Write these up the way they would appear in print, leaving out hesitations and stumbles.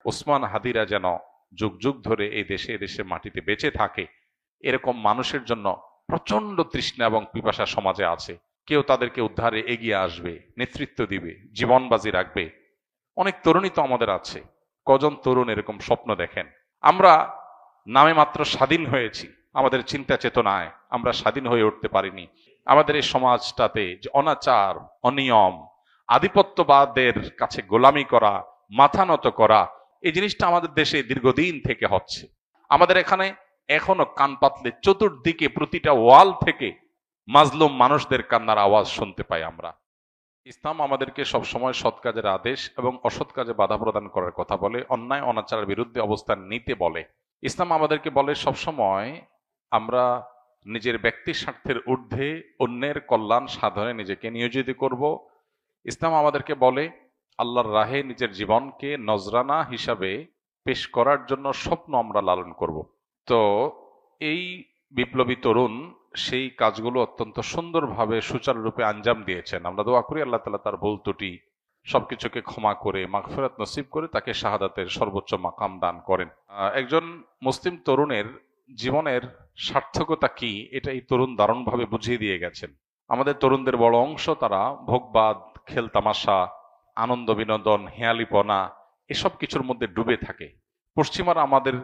ওসমান হাদিরা যেন যুগ যুগ ধরে এই দেশে এদেশে মাটিতে বেঁচে থাকে, এরকম মানুষের জন্য প্রচন্ড তৃষ্ণা এবং পিপাসা সমাজে আছে। কেউ তাদেরকে উদ্ধারে এগিয়ে আসবে, নেতৃত্ব দিবে, জীবন বাজি রাখবে। অনেক তরুণী তো আমাদের আছে। কজন তরুণ এরকম স্বপ্ন দেখেন? আমরা নামে মাত্র স্বাধীন হয়েছি, আমাদের চিন্তা চেতনায় আমরা স্বাধীন হয়ে উঠতে পারিনি। আমাদের এই সমাজটাতে যে অনাচার, অনিয়ম, আধিপত্যবাদের কাছে গোলামি করা, মাথা নত করা, এই জিনিসটা আমাদের দেশে দীর্ঘদিন থেকে হচ্ছে। আমাদের এখানে এখনো কান পাতলে চতুর্দিকে প্রতিটা ওয়াল থেকে মাজলুম মানুষদের কান্নার আওয়াজ শুনতে পাই আমরা। ইসলাম আমাদেরকে সবসময় সৎ কাজের আদেশ এবং অসৎ কাজে বাধা প্রদান করার কথা বলে, অন্যায় অনাচারের বিরুদ্ধে অবস্থান নিতে বলে। ইসলাম আমাদেরকে বলে সবসময় আমরা নিজের ব্যক্তি স্বার্থের ঊর্ধ্বে অন্যের কল্যাণ সাধনে নিজেকে নিয়োজিত করব। ইসলাম আমাদেরকে বলে আল্লাহর রাহে নিজের জীবনকে নজরানা হিসাবে পেশ করার জন্য স্বপ্ন আমরা লালন করব। তো এই বিপ্লবী তরুণ সেই কাজগুলো অত্যন্ত সুন্দরভাবে সুচারুরূপে আঞ্জাম দিয়েছেন। আমরা দোয়া করি আল্লাহ তাআলা তার ভুল ত্রুটি সবকিছুকে ক্ষমা করে মাগফিরাত নসিব করে তাকে শাহাদাতের সর্বোচ্চ মাকাম দান করেন। একজন মুসলিম তরুণের জীবনের সার্থকতা কি, এটা এই তরুণ দারুণভাবে বুঝিয়ে দিয়ে গেছেন। আমাদের তরুণদের বড় অংশ তারা ভোগবাদ, খেলতামাশা, আনন্দ বিনোদন, হেয়ালিপনা এসব কিছুর মধ্যে ডুবে থাকে। পশ্চিমারা আমাদের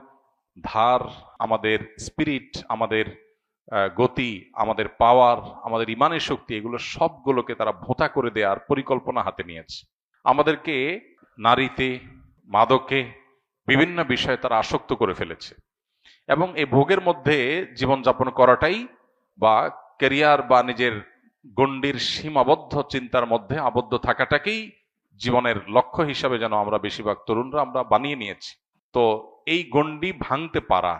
ধার, আমাদের স্পিরিট, আমাদের গতি, আমাদের পাওয়ার, আমাদের ইমানের শক্তি, এগুলো সবগুলোকে তারা ভোঁতা করে দেওয়ার পরিকল্পনা হাতে নিয়েছে। আমাদেরকে নারীতে, মাদকে, বিভিন্ন বিষয়ে তারা আসক্ত করে ফেলেছে এবং এই ভোগের মধ্যে জীবনযাপন করাটাই বা ক্যারিয়ার বা নিজের গণ্ডির সীমাবদ্ধ চিন্তার মধ্যে আবদ্ধ থাকাটাকেই জীবনের লক্ষ্য হিসাবে যেন আমরা বেশিরভাগ তরুণরা আমরা বানিয়ে নিয়েছি। তো এই গণ্ডি ভাঙতে পারা,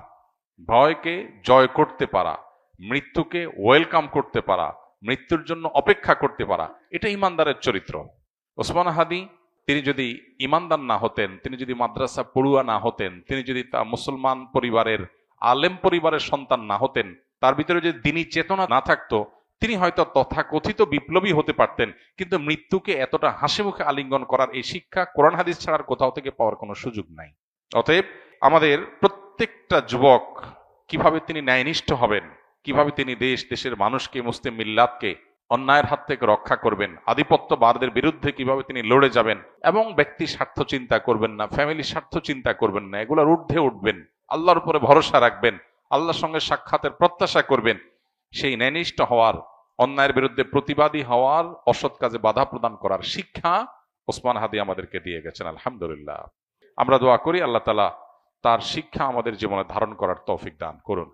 ভয়কে জয় করতে পারা, মৃত্যুকে ওয়েলকাম করতে পারা, মৃত্যুর জন্য অপেক্ষা করতে পারা, এটা ইমানদারের চরিত্র। ওসমান হাদি তিনি যদি ইমানদার না হতেন, তিনি যদি মাদ্রাসা পড়ুয়া না হতেন, তিনি যদি তা মুসলমান পরিবারের আলেম পরিবারের সন্তান না হতেন, তার ভিতরে যদি দ্বীনি চেতনা না থাকতো, তিনি হয়তো তথাকথিত বিপ্লবী হতে পারতেন, কিন্তু মৃত্যুকে এতটা হাসি মুখে আলিঙ্গন করার এই শিক্ষা কোরআন হাদিস ছাড়ার কোথাও থেকে পাওয়ার কোনো সুযোগ নাই। অতএব আমাদের প্রত্যেকটা যুবক কিভাবে তিনি ন্যায়নিষ্ঠ হবেন, কিভাবে তিনি দেশের মানুষকে, মুসলিম মিল্লাতকে অন্যায়ের হাত থেকে রক্ষা করবেন, আধিপত্যবাদের বিরুদ্ধে কিভাবে তিনি লড়ে যাবেন এবং ব্যক্তি স্বার্থ চিন্তা করবেন না, ফ্যামিলি স্বার্থ চিন্তা করবেন না, এগুলোর ঊর্ধ্বে উঠবেন, আল্লাহর উপরে ভরসা রাখবেন, আল্লাহর সঙ্গে সাক্ষাতের প্রত্যাশা করবেন, সেই ন্যায়নিষ্ঠ হওয়ার, অন্যায়ের বিরুদ্ধে প্রতিবাদী হওয়ার, অসৎ কাজে বাধা প্রদান করার শিক্ষা ওসমান হাদি আমাদেরকে দিয়ে গেছেন। আলহামদুলিল্লাহ, আমরা দোয়া করি আল্লাহ তাআলা তার শিক্ষা আমাদের জীবনে ধারণ করার তৌফিক দান করুন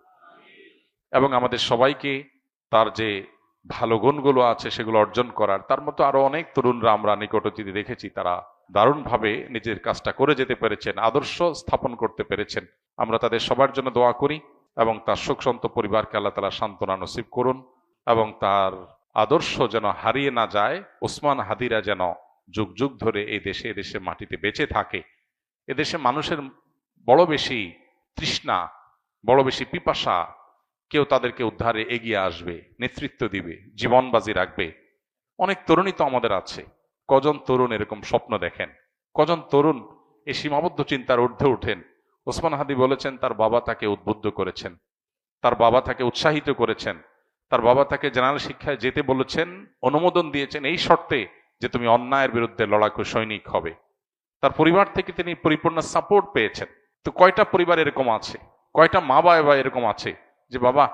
এবং আমাদের সবাইকে তার যে ভালো গুণগুলো আছে সেগুলো অর্জন করার। তার মতো আরো অনেক তরুণরা আমরা নিকট অতীতে দেখেছি, তারা দারুণভাবে নিজের কাজটা করে যেতে পেরেছেন, আদর্শ স্থাপন করতে পেরেছেন। আমরা তাদের সবার জন্য দোয়া করি এবং তার সুখসন্ত পরিবারকে আল্লাহ তাআলা সান্ত্বনা নসিব করুন এবং তার আদর্শ যেন হারিয়ে না যায়। ওসমান হাদিরা যেন যুগ যুগ ধরে এই দেশে এদেশে মাটিতে বেঁচে থাকে। এদেশে মানুষের বড় বেশি তৃষ্ণা, বড় বেশি পিপাসা। কেউ তাদেরকে উদ্ধারে এগিয়ে আসবে, নেতৃত্ব দিবে, জীবন বাজি রাখবে। অনেক তরুণী তো আমাদের আছে। কজন তরুণ এরকম স্বপ্ন দেখেন? কজন তরুণ এই সীমাবদ্ধ চিন্তার ঊর্ধ্বে উঠেন? ওসমান হাদি বলেছেন তার বাবা তাকে উদ্বুদ্ধ করেছেন, তার বাবা তাকে উৎসাহিত করেছেন, তার বাবা তাকে জেনারেল শিক্ষায় যেতে বলেছেন, অনুমোদন দিয়েছেন এই শর্তে যে তুমি অন্যায়ের বিরুদ্ধে লড়াকু সৈনিক হবে। তার পরিবার থেকে তিনি পরিপূর্ণ সাপোর্ট পেয়েছেন। তো কয়টা পরিবার এরকম আছে, কয়টা মা বাবা এরকম আছে যে বাবা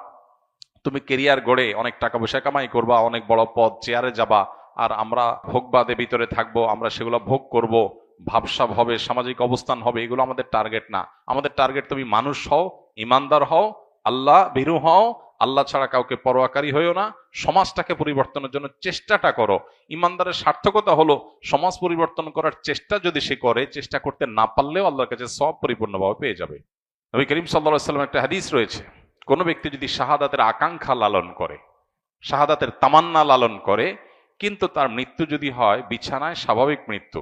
তুমি কেরিয়ার গড়ে অনেক টাকা পয়সা কামাই করবা, অনেক বড় পদ চেয়ারে যাবা, আর আমরা ভোগবাদে ভিতরে থাকবো, আমরা সেগুলো ভোগ করব, ভাবসাব হবে, সামাজিক অবস্থান হবে, এগুলো আমাদের টার্গেট না। আমাদের টার্গেট তুমি মানুষ হও, ইমানদার হও, আল্লাহ ভীরু হও, আল্লাহ ছাড়া কাউকে পরোয়াকারী হইও না, সমাজটাকে পরিবর্তনের জন্য চেষ্টাটা করো। ইমানদারের সার্থকতা হলো সমাজ পরিবর্তন করার চেষ্টা যদি সে করে, চেষ্টা করতে না পারলেও আল্লাহর কাছে সব পরিপূর্ণভাবে পেয়ে যাবে। নবী করিম সাল্লাল্লাহু আলাইহি ওয়াসাল্লামের একটা হাদিস রয়েছে, কোনো ব্যক্তি যদি শাহাদাতের আকাঙ্ক্ষা লালন করে, শাহাদাতের তামান্না লালন করে, কিন্তু তার মৃত্যু যদি হয় বিছানায় স্বাভাবিক মৃত্যু,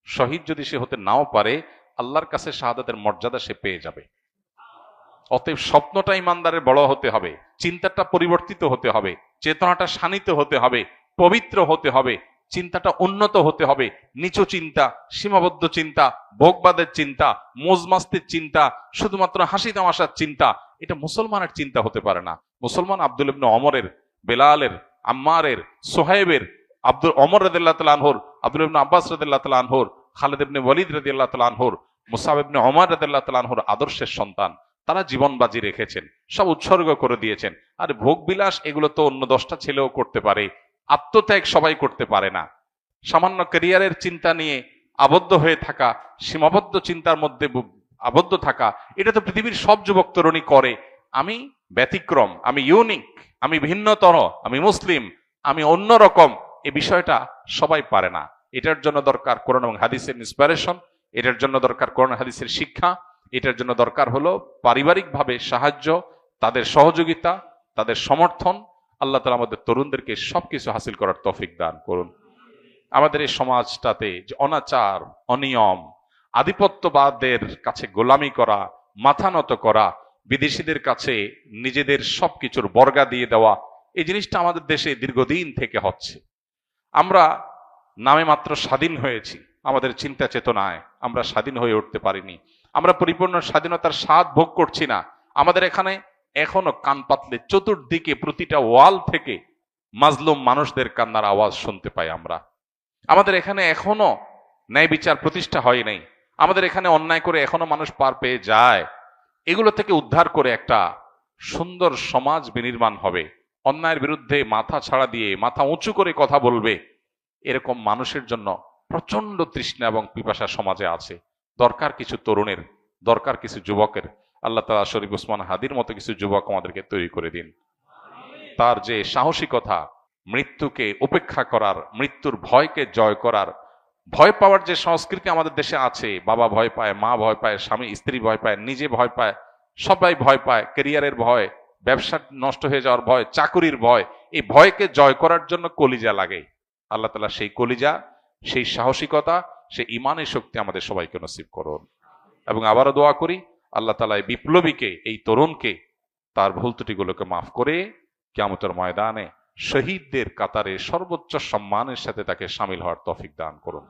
শহীদ যদি সে হতে নাও পারে, আল্লাহর কাছে শাহাদাতের মর্যাদা সে পেয়ে যাবে। অতএব স্বপ্নটা ইমানদারের বড় হতে হবে, চিন্তাটা পরিবর্তিত হতে হবে, চেতনাটা শানিত হতে হবে, পবিত্র হতে হবে, চিন্তাটা উন্নত হতে হবে। নিচু চিন্তা, সীমাবদ্ধ চিন্তা, ভোগবাদের চিন্তা, মোজমাস্তির চিন্তা, শুধুমাত্র হাসি তামাশার চিন্তা, এটা মুসলমানের চিন্তা হতে পারে না। মুসলমান আব্দুল ইবনে ওমরের, বেলালের, আম্মারের, সোহাইবের, ওমর রাদিয়াল্লাহু তাআলা আনহুর, আব্দুল ইবনে আব্বাস রাদিয়াল্লাহু তাআলা আনহুর, খালিদ ইবনে ওয়ালিদ রাদিয়াল্লাহু তাআলা আনহুর, মুসআব ইবনে ওমর রাদিয়াল্লাহু তাআলা আনহুর আদর্শের সন্তান। তারা জীবন বাজি রেখেছেন, সব উৎসর্গ করে দিয়েছেন। আর ভোগ বিলাস এগুলো তো অন্য 10টা ছেলেও করতে পারে, আত্মত্যাগ সবাই করতে পারে না। সামান্য ক্যারিয়ারের চিন্তা নিয়ে আবদ্ধ হয়ে থাকা, সীমাবদ্ধ চিন্তার মধ্যে আবদ্ধ থাকা, এটা তো পৃথিবীর সব যুবক তরুণী করে। আমি ব্যতিক্রম, আমি ইউনিক, আমি ভিন্নতর, আমি মুসলিম, আমি অন্যরকম, এই বিষয়টা সবাই পারে না। এটার জন্য দরকার কোরআন এবং হাদিসের ইন্সপিরেশন, এটার জন্য দরকার কোরআন হাদিসের শিক্ষা, এটার জন্য দরকার হলো পারিবারিকভাবে সাহায্য, তাদের সহযোগিতা, তাদের সমর্থন। আল্লাহ তাআলা আমাদের তরুণদেরকে সবকিছু হাসিল করার তৌফিক দান করুন। আমাদের এই সমাজটাতে যে অনাচার, অনিয়ম, আধিপত্যবাদের কাছে গোলামি করা, মাথা নত করা, বিদেশিদের কাছে নিজেদের সবকিছুর বর্গা দিয়ে দেওয়া, এই জিনিসটা আমাদের দেশে দীর্ঘদিন থেকে হচ্ছে। আমরা নামে মাত্র স্বাধীন হয়েছি, আমাদের চিন্তা চেতনায় আমরা স্বাধীন হয়ে উঠতে পারিনি। আমরা পরিপূর্ণ স্বাধীনতার স্বাদ ভোগ করছি না। আমাদের এখানে এখনো কান পাতলে চতুর্দিকে প্রতিটা ওয়াল থেকে মাজলুম মানুষদের কান্নার আওয়াজ শুনতে পাই আমরা। আমাদের এখানে এখনো ন্যায় বিচার প্রতিষ্ঠা হয় নাই। আমাদের এখানে অন্যায় করে এখনো মানুষ পার পেয়ে যায়। এগুলো থেকে উদ্ধার করে একটা সুন্দর সমাজ বিনির্মাণ হবে। অন্যায়ের বিরুদ্ধে মাথা ছাড়া দিয়ে মাথা উঁচু করে কথা বলবে, এরকম মানুষের জন্য প্রচন্ড তৃষ্ণা এবং পিপাসা সমাজে আছে। দরকার কিছু তরুণের, দরকার কিছু যুবকের। আল্লাহ তাআলা শরীফ ওসমান হাদির মতো কিছু যুবক আমাদেরকে তৈরি করে দিন। তার যে সাহসিকতা, মৃত্যুকে উপেক্ষা করার, মৃত্যুর ভয়কে জয় করার, ভয় পাওয়ার যে সংস্কৃতি আমাদের দেশে আছে, বাবা ভয় পায়, মা ভয় পায়, স্বামী স্ত্রী ভয় পায়, নিজে ভয় পায়, সবাই ভয় পায়, ক্যারিয়ারের ভয়, ব্যবসা নষ্ট হয়ে যাওয়ার ভয়, চাকুরির ভয়, এই ভয়কে জয় করার জন্য কলিজা লাগে। আল্লাহ তাআলা সেই কলিজা, সেই সাহসিকতা, সেই ইমানের শক্তি আমাদের সবাইকে নসিব করুন। এবং আবারও দোয়া করি আল্লাহ তাআলা এই বিপ্লবীকে, এই তরুণকে তার ভুল ত্রুটিগুলোকে মাফ করে কিয়ামতের ময়দানে শহীদদের কাতারে সর্বোচ্চ সম্মানের সাথে তাকে শামিল হওয়ার তৌফিক দান করুন।